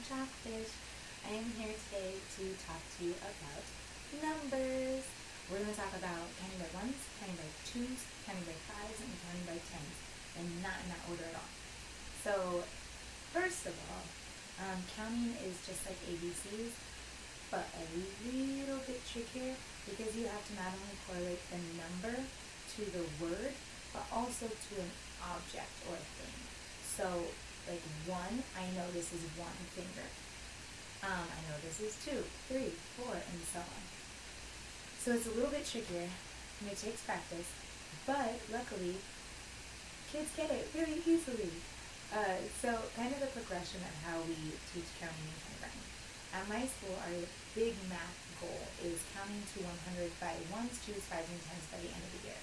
Chalkfish. I am here today to talk to you about numbers. We're going to talk about counting by ones, counting by twos, counting by fives, and counting by tens, and not in that order at all. So, first of all, counting is just like ABCs, but a little bit trickier because you have to not only correlate the number to the word, but also to an object or a thing. So, like one, I know this is one finger. I know this is 2, 3, 4, and so on. So it's a little bit trickier, and it takes practice, but luckily, kids get it really easily. So kind of the progression of how we teach counting and kindergarten. At my school, our big math goal is counting to 100 by ones, twos, fives, and tens by the end of the year.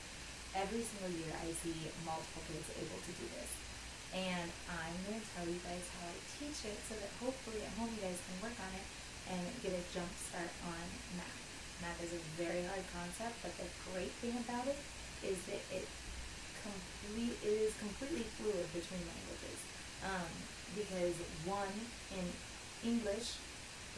Every single year, I see multiple kids able to do this. And I'm going to tell you guys how I teach it so that hopefully at home you guys can work on it and get a jump start on math. Math is a very hard concept, but the great thing about it is that it is completely fluid between languages. Because one in English,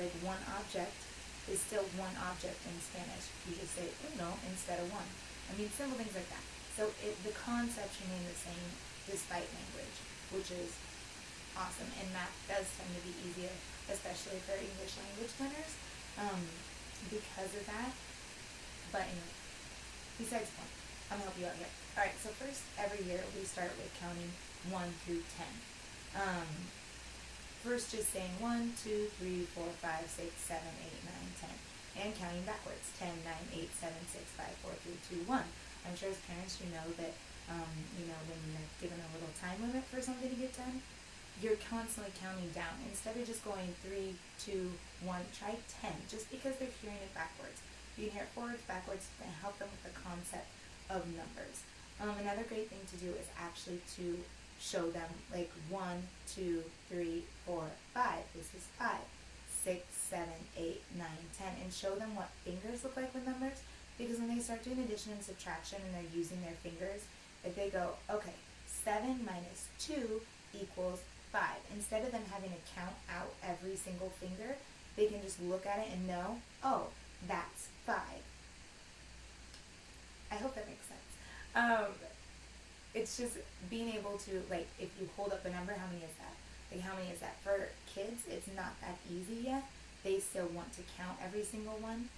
like one object, is still one object in Spanish. You just say uno instead of one. I mean, simple things like that. So the concepts remain the same despite language, which is awesome. And math does tend to be easier, especially for English language learners, because of that. But anyway, besides the point, I'm going to help you out here. Alright, so first, every year we start with counting 1 through 10. First, just saying 1, 2, 3, 4, 5, 6, 7, 8, 9, 10. And counting backwards, 10, 9, 8, 7, 6, 5, 4, 3, 2, 1. I'm sure as parents you know that when you're given a little time limit for something to get done, you're constantly counting down. Instead of just going 3, 2, 1, try 10, just because they're hearing it backwards. You can hear it forwards, backwards, and help them with the concept of numbers. Another great thing to do is actually to show them like 1, 2, 3, 4, 5. This is 5, 6, 7, 8, 9, 10, and show them what fingers look like with numbers, because when they start doing addition and subtraction and they're using their fingers, if they go, okay, 7 minus 2 equals 5. Instead of them having to count out every single finger, they can just look at it and know, oh, that's 5. I hope that makes sense. It's just being able to, like, if you hold up a number, how many is that? Like, how many is that? For kids, it's not that easy yet. They still want to count every single one.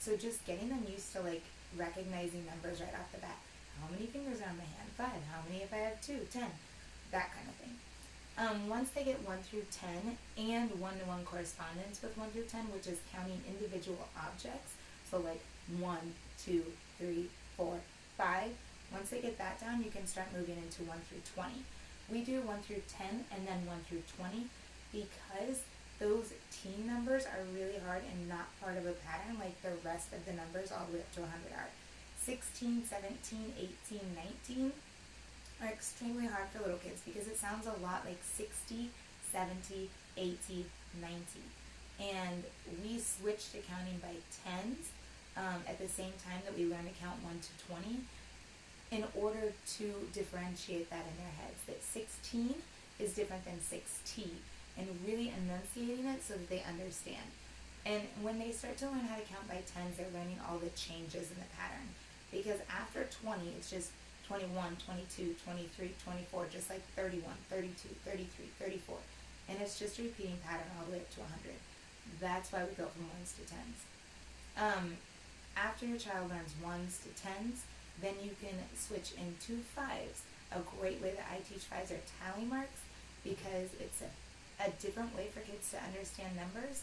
So just getting them used to, like, recognizing numbers right off the bat. How many fingers are on my hand? 5. How many if I have 2? 10. That kind of thing. Once they get 1 through 10 and one-to-one correspondence with 1 through 10, which is counting individual objects, so like 1, 2, 3, 4, 5. Once they get that down, you can start moving into 1 through 20. We do 1 through 10 and then 1 through 20 because those teen numbers are really hard and not part of a pattern like the rest of the numbers all the way up to 100 are. 16, 17, 18, 19 are extremely hard for little kids because it sounds a lot like 60, 70, 80, 90. And we switch to counting by tens at the same time that we learn to count 1 to 20 in order to differentiate that in their heads, that 16 is different than 6T, and really enunciating it so that they understand. And when they start to learn how to count by tens, they're learning all the changes in the pattern. Because after 20, it's just 21, 22, 23, 24, just like 31, 32, 33, 34. And it's just a repeating pattern all the way up to 100. That's why we go from ones to tens. After your child learns ones to tens, then you can switch into fives. A great way that I teach fives are tally marks, because it's a different way for kids to understand numbers,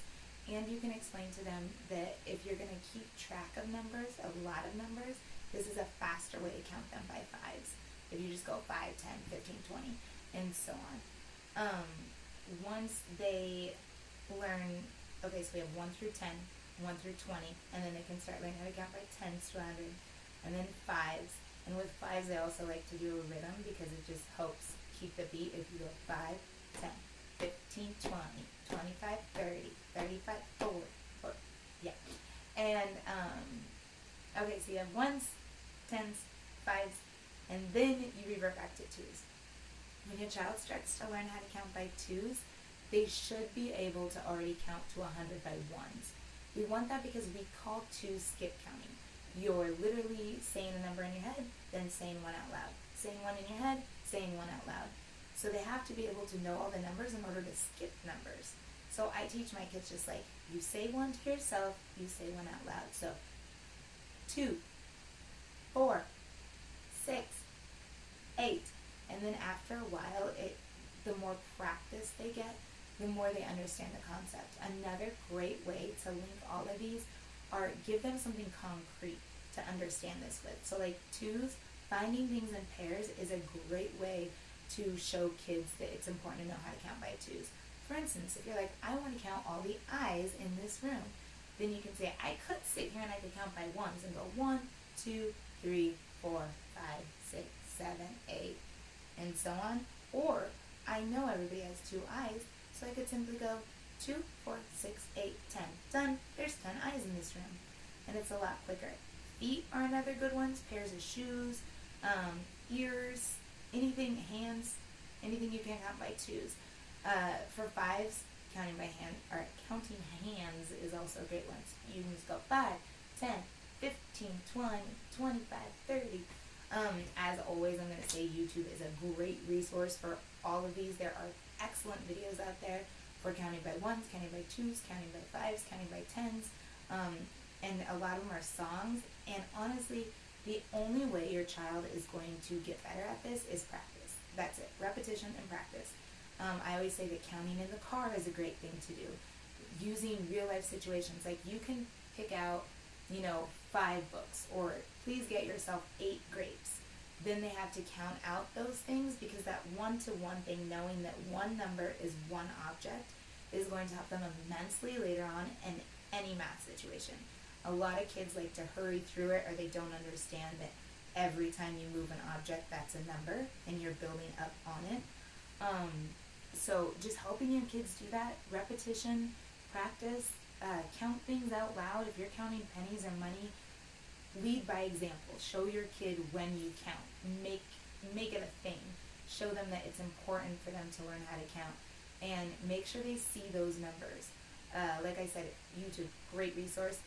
and you can explain to them that if you're going to keep track of numbers, a lot of numbers, this is a faster way to count them by fives. If you just go 5, 10, 15, 20, and so on. Once they learn, okay, so we have 1 through 10, 1 through 20, and then they can start learning how to count by tens to 100, and then fives. And with fives, I also like to do a rhythm because it just helps keep the beat. If you go 5, 10, 15, 20, 25, 30, 35, 40, 40. Yeah. And, okay, so you have ones, tens, fives, and then you revert back to twos. When your child starts to learn how to count by twos, they should be able to already count to 100 by ones. We want that because we call two skip counting. You're literally saying a number in your head, then saying one out loud. Saying one in your head, saying one out loud. So they have to be able to know all the numbers in order to skip numbers. So I teach my kids just like, you say one to yourself, you say one out loud. So 2, 4, 6, 8. And then after a while, the more practice they get, the more they understand the concept. Another great way to link all of these are give them something concrete to understand this with. So like twos, finding things in pairs is a great way to show kids that it's important to know how to count by twos. For instance, if you're like, I want to count all the eyes in this room, then you can say, I could sit here and I could count by ones and go 1, 2, 3, 4, 5, 6, 7, 8, and so on. Or I know everybody has 2 eyes, so I could simply go 2, 4, 6, 8, 10. Done. There's 10 eyes in this room. And it's a lot quicker. Feet are another good one. Pairs of shoes, ears, anything, hands, anything you can count by twos. For fives, counting by hand, or counting hands is also a great one. So you can just go 5, 10, 15, 20, 25, 30. As always, I'm going to say YouTube is a great resource for all of these. There are excellent videos out there for counting by ones, counting by twos, counting by fives, counting by tens, and a lot of them are songs. And honestly, the only way your child is going to get better at this is practice. That's it. Repetition and practice. I always say that counting in the car is a great thing to do. Using real life situations, like you can pick out, 5 books, or please get yourself 8 grapes. Then they have to count out those things, because that one-to-one thing, knowing that one number is one object, is going to help them immensely later on in any math situation. A lot of kids like to hurry through it, or they don't understand that every time you move an object, that's a number, and you're building up on it. So just helping your kids do that, repetition, practice, count things out loud. If you're counting pennies or money, lead by example. Show your kid when you count. Make it a thing. Show them that it's important for them to learn how to count, and make sure they see those numbers. Like I said, YouTube, great resource.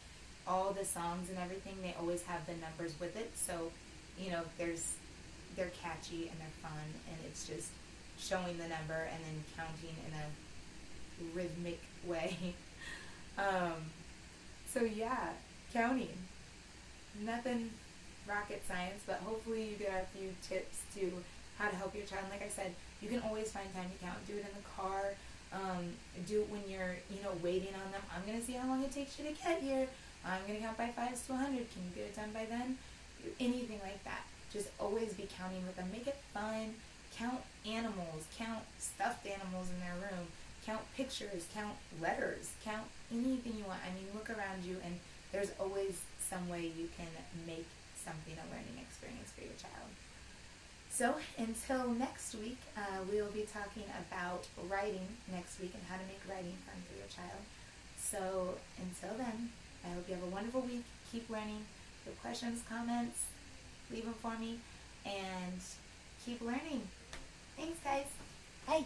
All the songs and everything, they always have the numbers with it. So, they're catchy and they're fun, and it's just showing the number and then counting in a rhythmic way. So yeah, counting. Nothing rocket science, but hopefully you get a few tips to how to help your child. Like I said, you can always find time to count. Do it in the car. Do it when you're, waiting on them. I'm going to see how long it takes you to get here. I'm going to count by 5s to 100. Can you get it done by then? Anything like that. Just always be counting with them. Make it fun. Count animals. Count stuffed animals in their room. Count pictures. Count letters. Count anything you want. Look around you, and there's always some way you can make something a learning experience for your child. So until next week, we'll be talking about writing next week and how to make writing fun for your child. So until then, I hope you have a wonderful week. Keep learning. Your questions, comments, leave them for me, and keep learning. Thanks, guys. Bye.